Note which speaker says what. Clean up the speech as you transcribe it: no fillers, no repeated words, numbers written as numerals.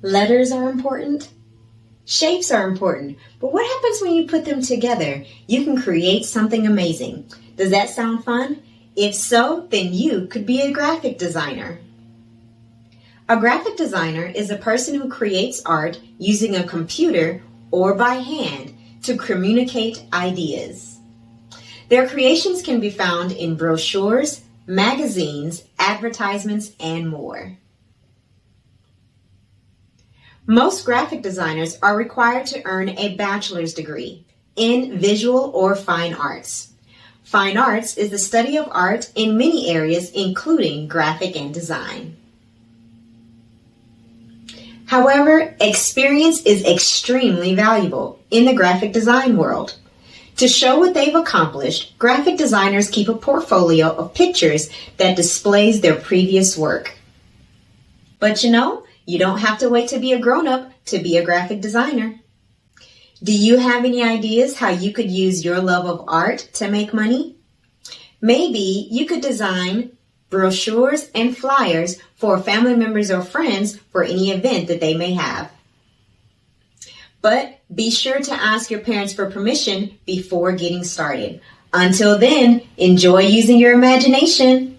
Speaker 1: Letters are important. Shapes are important. But what happens when you put them together? You can create something amazing. Does that sound fun? If so, then you could be a graphic designer. A graphic designer is a person who creates art using a computer or by hand to communicate ideas. Their creations can be found in brochures, magazines, advertisements, and more. Most graphic designers are required to earn a bachelor's degree in visual or fine arts. Fine arts is the study of art in many areas, including graphic and design. However, experience is extremely valuable in the graphic design world. To show what they've accomplished, graphic designers keep a portfolio of pictures that displays their previous work. But you don't have to wait to be a grown-up to be a graphic designer. Do you have any ideas how you could use your love of art to make money? Maybe you could design brochures and flyers for family members or friends for any event that they may have. But be sure to ask your parents for permission before getting started. Until then, enjoy using your imagination.